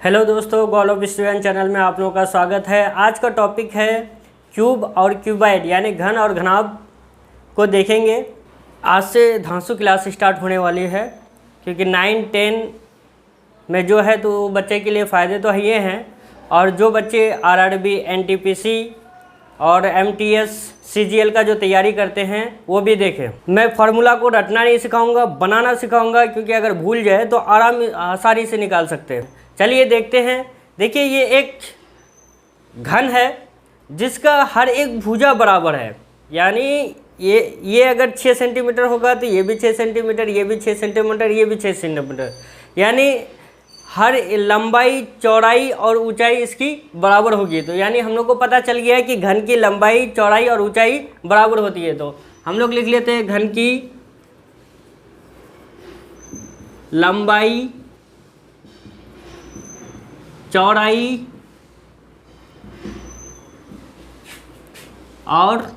Hello दोस्तों, gall student channel में आप लोगों का स्वागत है। आज का टॉपिक है क्यूब और क्यूबाइड यानी घन और घनाभ को देखेंगे। आज से धांसू क्लास स्टार्ट होने वाली है, क्योंकि 9-10 में जो है तो बच्चे के लिए फ़ायदे तो ये हैं, और जो बच्चे आरआरबी, एनटीपीसी और एमटीएस, सीजीएल का जो तैयारी करते हैं वो भी देखें। मैं फार्मूला को रटना नहीं सिखाऊंगा, बनाना सिखाऊंगा, क्योंकि अगर भूल जाए तो आसानी से निकाल सकते हैं। चलिए देखते हैं। देखिए, ये एक घन है जिसका हर एक भुजा बराबर है, यानी ये अगर 6 सेंटीमीटर होगा तो ये भी 6 सेंटीमीटर, ये भी 6 सेंटीमीटर, ये भी 6 सेंटीमीटर, यानी हर लंबाई, चौड़ाई और ऊंचाई इसकी बराबर होगी। तो यानी हम लोग को पता चल गया है कि घन की लंबाई, चौड़ाई और ऊंचाई बराबर होती है। तो हम लोग लिख लेते हैं घन की लंबाई, चौड़ाई और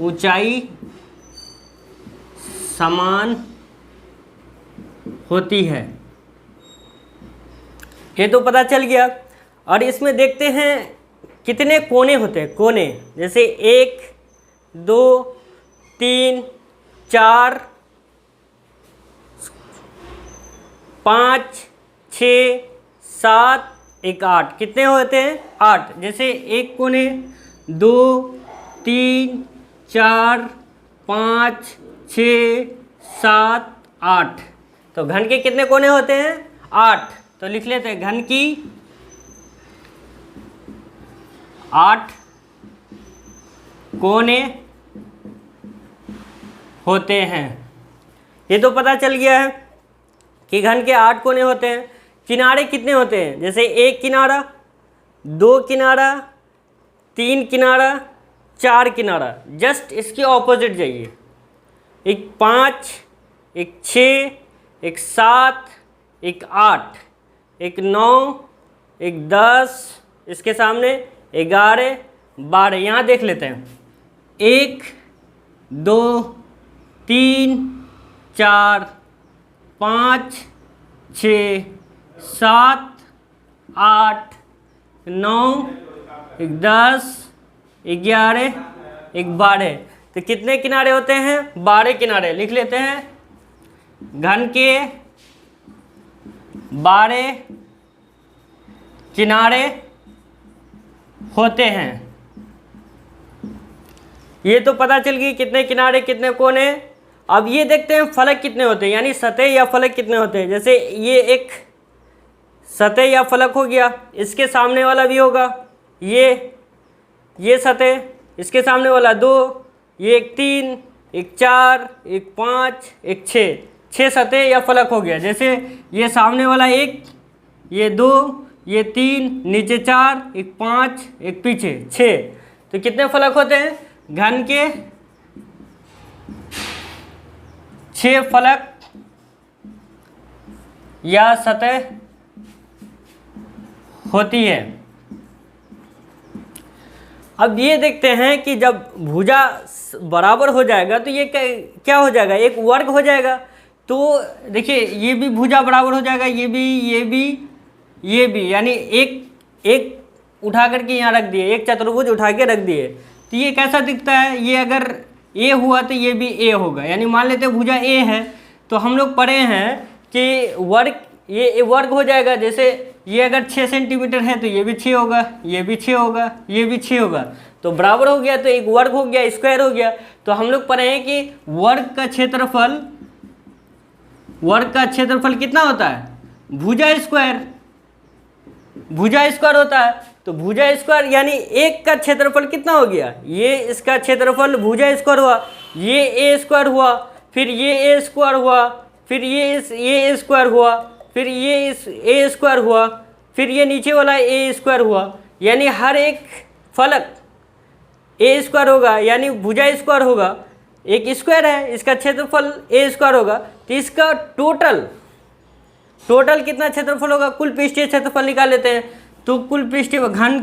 ऊंचाई समान होती है। ये तो पता चल गया। और इसमें देखते हैं कितने कोने होते हैं। कोने जैसे 1, 2, 3, 4, 5, 6, 7, 1, 8। कितने होते हैं? 8। जैसे एक कोने 2, 3, 4, 5, 6, 7, 8। तो घन के कितने कोने होते हैं? 8। तो लिख लेते हैं घन की 8 कोने होते हैं। ये तो पता चल गया है कि घन के 8 कोने होते हैं। किनारे कितने होते हैं? जैसे 1 किनारा, 2 किनारा, 3 किनारा, 4 किनारा। जस्ट इसके ऑपोजिट जाइए। एक 5, एक 6, एक 7, एक 8, एक 9, एक 10, इसके सामने 11, 12। यहाँ देख लेते हैं 1, 2, 3, 4, 5, 6, 7, 8, 9, 10, 11, 12। तो कितने किनारे होते हैं? 12 किनारे। लिख लेते हैं घन के 12 किनारे होते हैं। ये तो पता चल गई कितने किनारे, कितने कोने। अब ये देखते हैं फलक कितने होते हैं, यानी सतह या फलक कितने होते हैं। जैसे ये एक सतह या फलक हो गया, इसके सामने वाला भी होगा ये सतह, इसके सामने वाला 2, ये एक 3, एक 4, एक 5, एक 6 सतह या फलक हो गया। जैसे ये सामने वाला 1, ये 2, ये 3, नीचे 4, एक 5, एक पीछे 6। तो कितने फलक होते हैं? घन के 6 फलक या सतह होती है। अब ये देखते हैं कि जब भुजा बराबर हो जाएगा तो ये क्या हो जाएगा? एक वर्ग हो जाएगा। तो देखिए, ये भी भुजा बराबर हो जाएगा, ये भी, यानी एक उठा करके यहाँ रख दिए, एक चतुर्भुज उठा के रख दिए। तो ये कैसा दिखता है? ये अगर ए हुआ तो ये भी ए होगा। यानी मान लेते हैं भुजा ए है, तो हम लोग पढ़े हैं कि वर्ग, ये वर्ग हो जाएगा। जैसे ये अगर 6 सेंटीमीटर है तो ये भी 6 होगा, ये भी 6 होगा, ये भी 6 होगा। तो बराबर हो गया, तो एक वर्ग हो गया, स्क्वायर हो गया। तो हम लोग पढ़े हैं कि वर्ग का क्षेत्रफल कितना होता है? भुजा स्क्वायर होता है। तो भुजा स्क्वायर यानी एक का क्षेत्रफल कितना हो गया? ये इसका क्षेत्रफल भुजा स्क्वायर हुआ, ये ए स्क्वायर हुआ, फिर ये ए स्क्वायर हुआ, फिर ये ए स्क्वायर हुआ, फिर ये ए स्क्वायर हुआ, फिर ये नीचे वाला ए स्क्वायर हुआ। यानी हर एक फलक ए स्क्वायर होगा, यानी भुजा स्क्वायर होगा। एक स्क्वायर है, इसका क्षेत्रफल ए स्क्वायर होगा। तो इसका टोटल कितना क्षेत्रफल होगा? कुल पृष्ठीय क्षेत्रफल निकाल लेते हैं। तो कुल पृष्ठीय घन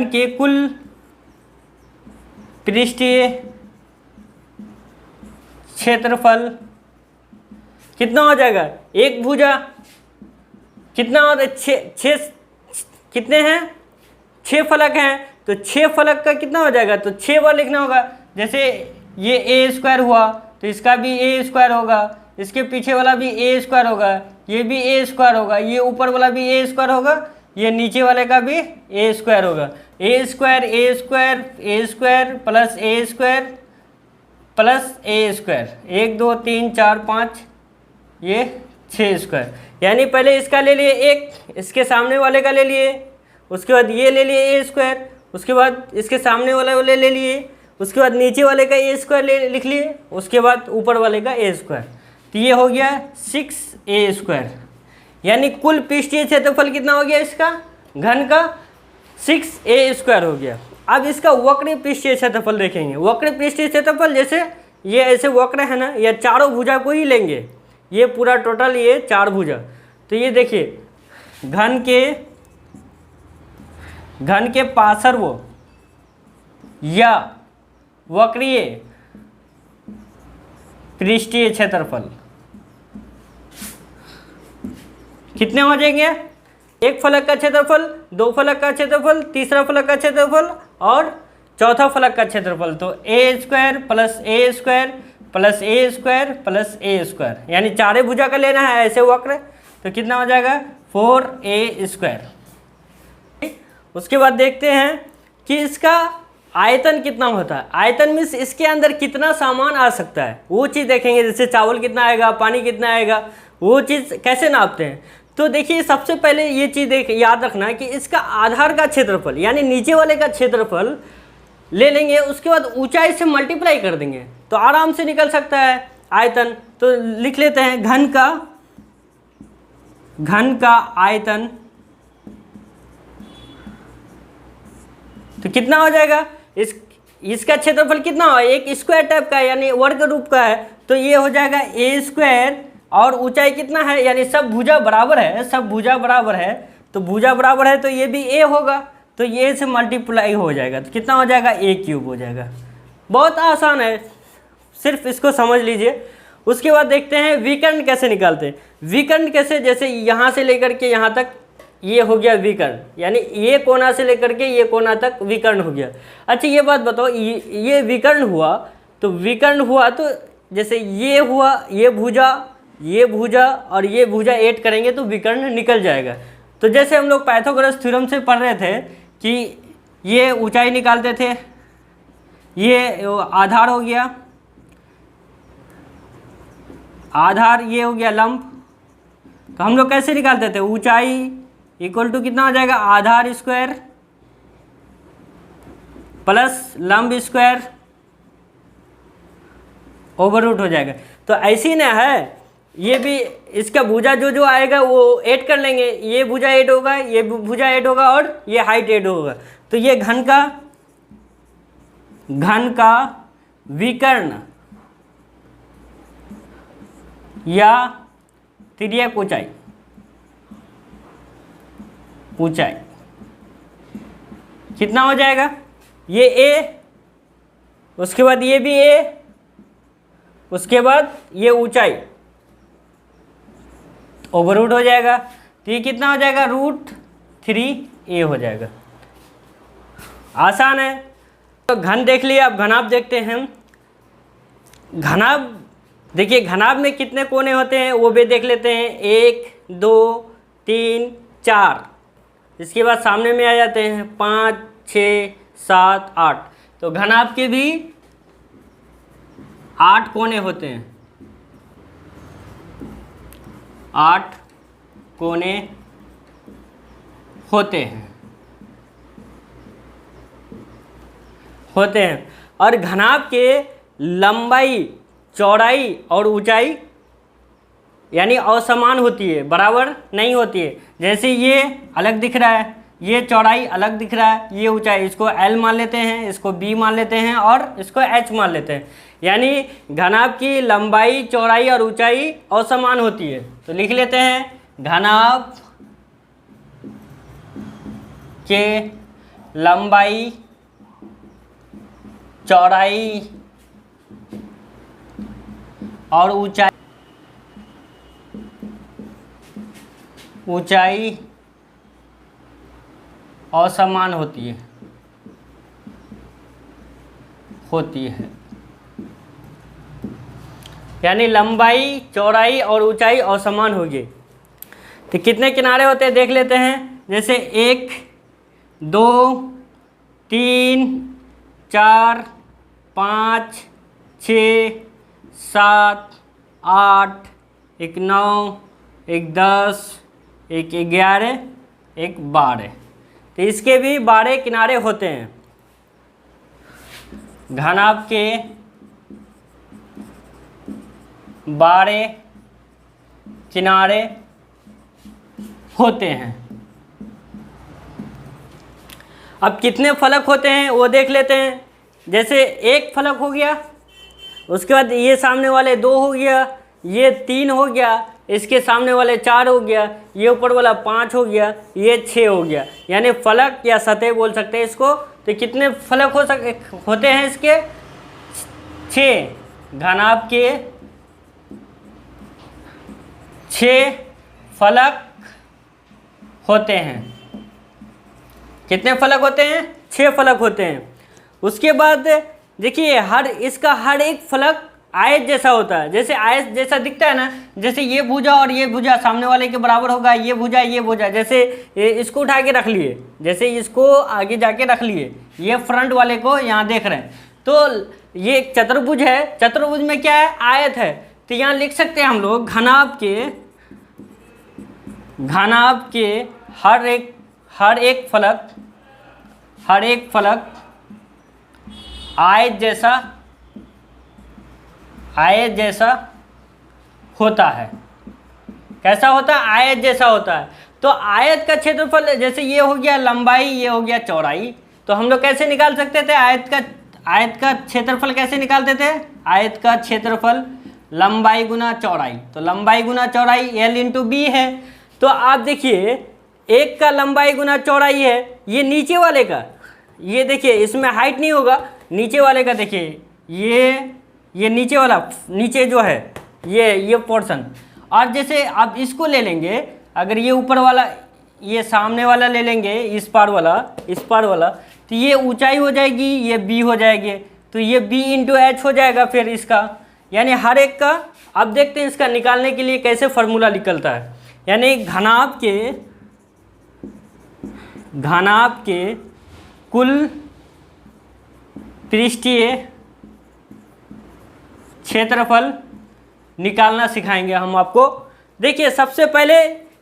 के कुल पृष्ठीय क्षेत्रफल कितना हो जाएगा, एक भुजा कितना होता है, छः कितने हैं, 6 फलक हैं, तो 6 फलक का कितना हो जाएगा, तो 6 बार लिखना होगा। जैसे ये ए स्क्वायर हुआ तो इसका भी ए स्क्वायर होगा, इसके पीछे वाला भी ए स्क्वायर होगा, ये भी ए स्क्वायर होगा, ये ऊपर वाला भी ए स्क्वायर होगा, ये नीचे वाले का भी ए स्क्वायर होगा। ए स्क्वायर ए स्क्वायर ए स्क्वायर प्लस ए स्क्वायर प्लस ए स्क्वायर, 1 2 3 4 5 ये 6 स्क्वायर। यानी पहले इसका ले लिए एक, इसके सामने वाले का ले लिए, उसके बाद ये ले लिए ए स्क्वायर, उसके बाद इसके सामने वाले ले लिए, उसके बाद नीचे वाले का ए स्क्वायर लिख लिए, उसके बाद ऊपर वाले का ए स्क्वायर। तो ये हो गया 6a स्क्वायर। यानी कुल पृष्ठीय क्षेत्रफल कितना हो गया इसका, घन का 6a स्क्वायर हो गया। अब इसका वक्र पृष्ठीय क्षेत्रफल देखेंगे। वक्र पृष्ठीय क्षेत्रफल जैसे ये ऐसे वक्र है ना, या चारों भुजा को ही लेंगे, ये पूरा टोटल ये 4 भुजा। तो ये देखिए घन के पार्श्व या वक्रीय पृष्ठीय क्षेत्रफल कितने हो जाएंगे, एक फलक का क्षेत्रफल, 2 फलक का क्षेत्रफल, तीसरा फलक का क्षेत्रफल और चौथा फलक का क्षेत्रफल। तो ए स्क्वायर प्लस ए स्क्वायर प्लस ए स्क्वायर प्लस ए स्क्वायर, यानी 4 भुजा का लेना है ऐसे वक्र। तो कितना हो जाएगा 4a स्क्वायर। उसके बाद देखते हैं कि इसका आयतन कितना होता है। आयतन मीन्स इसके अंदर कितना सामान आ सकता है, वो चीज़ देखेंगे। जैसे चावल कितना आएगा, पानी कितना आएगा, वो चीज़ कैसे नापते हैं। तो देखिए सबसे पहले ये चीज़ याद रखना है कि इसका आधार का क्षेत्रफल यानी नीचे वाले का क्षेत्रफल ले लेंगे, उसके बाद ऊंचाई से मल्टीप्लाई कर देंगे तो आराम से निकल सकता है आयतन। तो लिख लेते हैं घन का आयतन। तो कितना हो जाएगा, इसका क्षेत्रफल कितना हो, एक स्क्वायर टाइप का यानी वर्ग रूप का है, तो ये हो जाएगा ए स्क्वायर। और ऊंचाई कितना है, यानी सब भुजा बराबर है, सब भुजा बराबर है, तो भुजा बराबर है तो ये भी ए होगा, तो ये से मल्टीप्लाई हो जाएगा तो कितना हो जाएगा ए क्यूब हो जाएगा। बहुत आसान है, सिर्फ इसको समझ लीजिए। उसके बाद देखते हैं विकर्ण कैसे निकालते हैं। विकर्ण कैसे, जैसे यहाँ से लेकर के यहाँ तक ये हो गया विकर्ण, यानी ये कोना से लेकर के ये कोना तक विकर्ण हो गया। अच्छा ये बात बताओ, ये विकर्ण हुआ तो जैसे ये हुआ, ये भुजा और ये भुजा ऐड करेंगे तो विकर्ण निकल जाएगा। तो जैसे हम लोग पाइथागोरस थ्योरम से पढ़ रहे थे कि ये ऊंचाई निकालते थे, ये आधार हो गया, आधार ये हो गया लंब। तो हम लोग कैसे निकालते थे, ऊंचाई इक्वल टू कितना हो जाएगा, आधार स्क्वायर प्लस लंब स्क्वायर ओवर रूट हो जाएगा। तो ऐसे ही ना है, ये भी इसका भुजा जो आएगा वो ऐड कर लेंगे, ये भुजा ऐड होगा, ये भुजा ऐड होगा और ये हाइट ऐड होगा। तो ये घन का विकर्ण या तिर्यक ऊंचाई कितना हो जाएगा, ये ए, उसके बाद ये भी ए, उसके बाद ये ऊंचाई ओवर रूट हो जाएगा। तो ये कितना हो जाएगा, √3a हो जाएगा। आसान है। तो घन देख लिया, अब घनाभ देखते हैं। घनाभ देखिए, घनाभ में कितने कोने होते हैं वो भी देख लेते हैं, 1 2 3 4। इसके बाद सामने में आ जाते हैं 5 6 7 8। तो घनाभ के भी 8 कोने होते हैं, 8 कोने होते हैं। और घनाभ के लंबाई, चौड़ाई और ऊंचाई यानी असमान होती है, बराबर नहीं होती है। जैसे ये अलग दिख रहा है, ये चौड़ाई अलग दिख रहा है, ये ऊंचाई, इसको L मान लेते हैं, इसको B मान लेते हैं और इसको H मान लेते हैं। यानी घनाभ की लंबाई, चौड़ाई और ऊंचाई असमान होती है। तो लिख लेते हैं, घनाभ के लंबाई, चौड़ाई और ऊंचाई ऊंचाई असमान होती है यानी लंबाई, चौड़ाई और ऊंचाई असमान होगी। तो कितने किनारे होते हैं देख लेते हैं। जैसे 1, 2, 3, 4, 5, 6, 7, 8, एक 9, एक 10, एक 11, एक 12। तो इसके भी 12 किनारे होते हैं। घनाभ के 12 किनारे होते हैं। अब कितने फलक होते हैं वो देख लेते हैं। जैसे एक फलक हो गया, उसके बाद ये सामने वाले 2 हो गया, ये 3 हो गया, इसके सामने वाले 4 हो गया, ये ऊपर वाला 5 हो गया, ये 6 हो गया। यानी फलक या सतह बोल सकते हैं इसको। तो कितने फलक होते हैं इसके? 6। घनाभ के 6 फलक होते हैं। कितने फलक होते हैं? 6 फलक होते हैं। उसके बाद देखिए इसका हर एक फलक आयत जैसा होता है। जैसे आयत जैसा दिखता है ना, जैसे ये भुजा और ये भुजा सामने वाले के बराबर होगा, ये भुजा जैसे इसको उठा के रख लिए, जैसे इसको आगे जाके रख लिए, ये फ्रंट वाले को यहाँ देख रहे हैं। तो ये एक चतुर्भुज है। चतुर्भुज में क्या है? आयत है। तो यहाँ लिख सकते हैं हम लोग घनाभ के हर एक फलक आयत जैसा होता है। कैसा होता है? आयत जैसा होता है। तो आयत का क्षेत्रफल, जैसे ये हो गया लंबाई, ये हो गया चौड़ाई, तो हम लोग कैसे निकाल सकते थे? आयत का क्षेत्रफल कैसे निकालते थे? आयत का क्षेत्रफल लंबाई गुना चौड़ाई। तो लंबाई गुना चौड़ाई L इंटू बी है। तो आप देखिए, एक का लंबाई गुना चौड़ाई है, ये नीचे वाले का, ये देखिए इसमें हाइट नहीं होगा, नीचे वाले का देखिए, ये नीचे वाला, नीचे जो है ये पोर्शन। और जैसे आप इसको ले लेंगे, अगर ये ऊपर वाला, ये सामने वाला ले लेंगे, इस पार वाला, तो ये ऊंचाई हो जाएगी, ये b हो जाएगी। तो ये b इंटू एच हो जाएगा फिर इसका। यानी हर एक का, अब देखते हैं इसका निकालने के लिए कैसे फार्मूला निकलता है। यानी घनाभ के कुल पृष्ठीय क्षेत्रफल निकालना सिखाएंगे हम आपको। देखिए सबसे पहले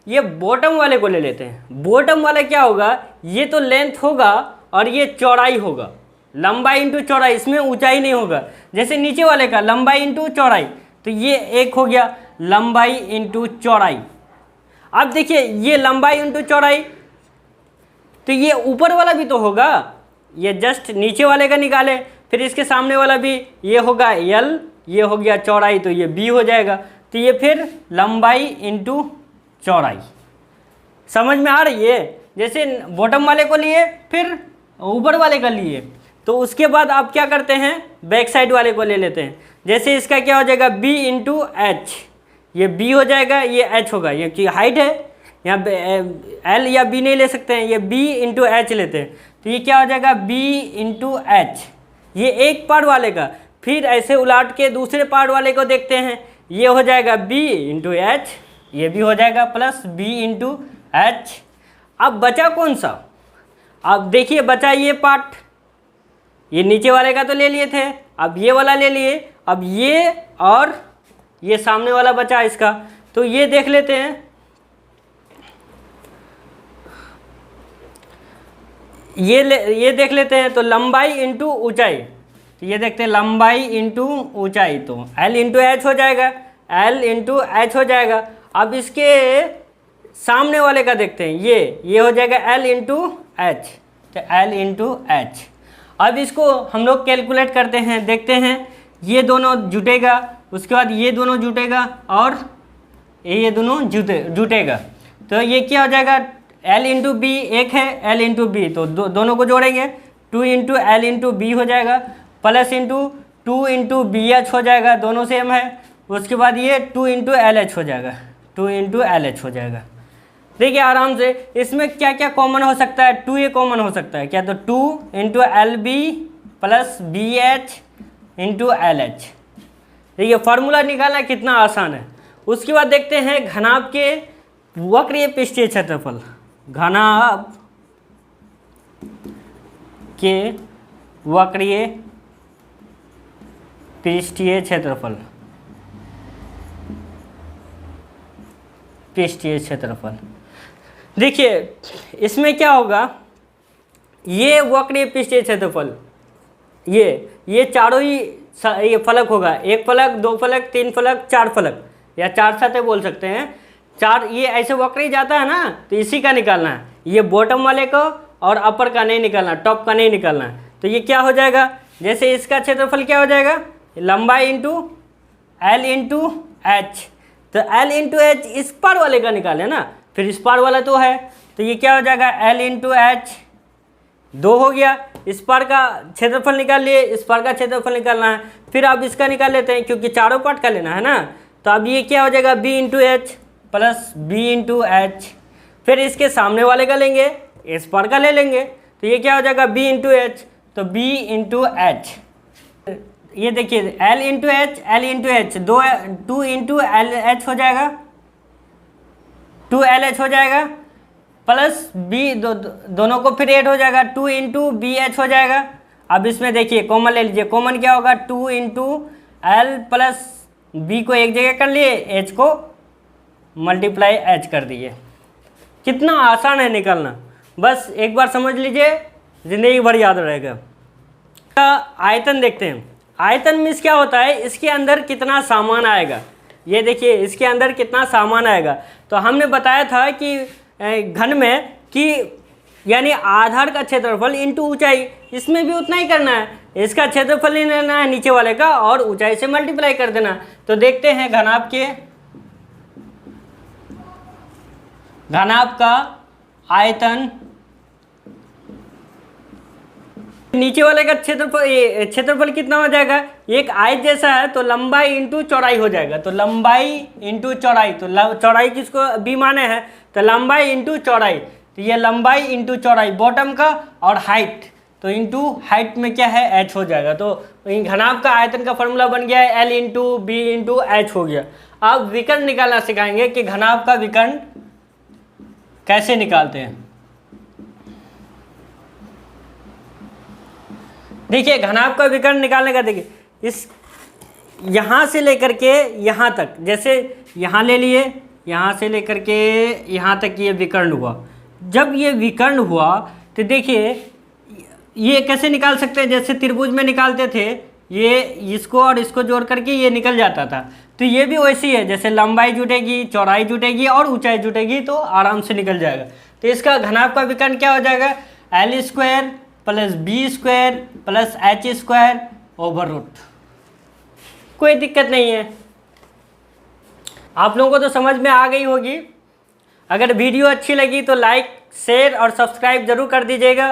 ये बॉटम वाले को ले लेते हैं। बॉटम वाला क्या होगा? ये तो लेंथ होगा और ये चौड़ाई होगा, लंबाई इंटू चौड़ाई, इसमें ऊंचाई नहीं होगा। जैसे नीचे वाले का लंबाई इंटू चौड़ाई, तो ये एक हो गया लंबाई इंटू चौड़ाई। अब देखिए ये लंबाई इंटू चौड़ाई, तो ये ऊपर वाला भी तो होगा, ये जस्ट नीचे वाले का निकाले, फिर इसके सामने वाला भी, ये होगा L, ये हो गया चौड़ाई, तो ये b हो जाएगा। तो ये फिर लंबाई इंटू चौड़ाई। समझ में आ रही है? जैसे बॉटम वाले को लिए, फिर ऊपर वाले का लिए, तो उसके बाद आप क्या करते हैं? बैक साइड वाले को ले लेते हैं। जैसे इसका क्या हो जाएगा? b इंटू एच, ये b हो जाएगा, ये h होगा, ये की हाइट है, यहाँ L या b नहीं ले सकते हैं, ये b इंटू एच लेते हैं। तो ये क्या हो जाएगा? b इंटू एच, ये एक पार्ट वाले का। फिर ऐसे उलाट के दूसरे पार्ट वाले को देखते हैं, ये हो जाएगा b इंटू एच, ये भी हो जाएगा प्लस b इंटू एच। अब बचा कौन सा? अब देखिए बचा ये पार्ट, ये नीचे वाले का तो ले लिए थे, अब ये वाला ले लिए, अब ये और ये सामने वाला बचा इसका। तो ये देख लेते हैं, ये देख लेते हैं। तो लंबाई इंटू ऊंचाई, तो ये देखते हैं लंबाई इंटू ऊंचाई, तो L इंटू एच हो जाएगा, L इंटू एच हो जाएगा। अब इसके सामने वाले का देखते हैं, ये हो जाएगा L इंटू एच, तो L इंटू एच। अब इसको हम लोग कैलकुलेट करते हैं, देखते हैं, ये दोनों जुटेगा, उसके बाद ये दोनों जुटेगा और ये दोनों जुटेगा। तो ये क्या हो जाएगा? L इंटू बी एक है, L इंटू बी, तो दोनों को जोड़ेंगे, 2 इंटू L इंटू बी हो जाएगा, plus into 2 into B H हो जाएगा, दोनों सेम है। उसके बाद ये 2 इंटू एल एच हो जाएगा, 2 इंटू एल एच हो जाएगा। देखिए आराम से, इसमें क्या क्या कॉमन हो सकता है, 2a कॉमन हो सकता है क्या, तो 2 into L B plus B H into L H. देखिए फार्मूला निकालना कितना आसान है। उसके बाद देखते हैं घनाभ के वक्रीय पृष्ठीय क्षेत्रफल, घनाभ के वक्रीय पृष्ठीय क्षेत्रफल, पृष्ठीय क्षेत्रफल। देखिए इसमें क्या होगा, ये वक्रीय पृष्ठीय क्षेत्रफल, ये चारों ही ये फलक होगा, एक फलक, दो फलक, तीन फलक, चार फलक, या चार सतह बोल सकते हैं, चार, ये ऐसे वक्र ही जाता है ना, तो इसी का निकालना है। ये बॉटम वाले को और अपर का नहीं निकालना, टॉप का नहीं निकालना है। तो ये क्या हो जाएगा, जैसे इसका क्षेत्रफल क्या हो जाएगा, लंबाई इंटू एल इंटू एच, तो एल इंटू एच इस पार वाले का निकाले ना, फिर इस पार वाला तो है, तो ये क्या हो जाएगा, एल इंटू एच 2 हो गया। इस पार का क्षेत्रफल निकाल लिए, इस पार का क्षेत्रफल निकालना है, फिर अब इसका निकाल लेते हैं क्योंकि चारों पार्ट का लेना है ना। तो अब ये क्या हो जाएगा, B into H plus B into H, फिर इसके सामने वाले का लेंगे, इस पार का ले लेंगे, तो ये क्या हो जाएगा, बी इंटू एच, तो बी इंटू एच। ये देखिए L into H, L into H, 2 into L H हो जाएगा, 2 एल एच हो जाएगा, प्लस बी दोनों को फिर ऐड हो जाएगा, 2 इंटू बी एच हो जाएगा। अब इसमें देखिए कॉमन ले लीजिए, कॉमन क्या होगा, 2 इंटू एल प्लस बी को एक जगह कर लिए, एच को मल्टीप्लाई एच कर दिए। कितना आसान है निकालना, बस एक बार समझ लीजिए, जिंदगी भर याद रहेगा। आयतन देखते हैं, आयतन मीन्स क्या होता है, इसके अंदर कितना सामान आएगा। ये देखिए इसके अंदर कितना सामान आएगा, तो हमने बताया था कि घन में कि यानी आधार का क्षेत्रफल इंटू ऊंचाई, इसमें भी उतना ही करना है, इसका क्षेत्रफल ही लेना है नीचे वाले का और ऊंचाई से मल्टीप्लाई कर देना। तो देखते हैं घनाभ का आयतन, नीचे वाले का क्षेत्रफल कितना हो जाएगा, एक आयत जैसा है तो लंबाई इंटू चौड़ाई हो जाएगा, तो लंबाई इंटू चौड़ाई, तो चौड़ाई किसको बी माने हैं, तो लंबाई इंटू चौड़ाई, तो ये लंबाई इंटू चौड़ाई बॉटम का, और हाइट, तो इंटू हाइट में क्या है, एच हो जाएगा। तो घनाभ का आयतन का फॉर्मूला बन गया है L into B into H हो गया। अब विकर्ण निकालना सिखाएंगे कि घनाभ का विकर्ण कैसे निकालते हैं। देखिए घनाभ का विकर्ण निकालने का, देखिए इस यहाँ से लेकर के यहाँ तक, जैसे यहाँ ले लिए, यहाँ से लेकर के यहाँ तक ये विकर्ण हुआ। जब ये विकर्ण हुआ तो देखिए ये कैसे निकाल सकते हैं, जैसे त्रिभुज में निकालते थे, ये इसको और इसको जोड़ करके ये निकल जाता था, तो ये भी वैसी है, जैसे लंबाई जुटेगी, चौड़ाई जुटेगी और ऊंचाई जुटेगी तो आराम से निकल जाएगा। तो इसका घनाभ का विकर्ण क्या हो जाएगा, L square plus B square plus H square over root. कोई दिक्कत नहीं है, आप लोगों को तो समझ में आ गई होगी। अगर वीडियो अच्छी लगी तो लाइक, शेयर और सब्सक्राइब जरूर कर दीजिएगा।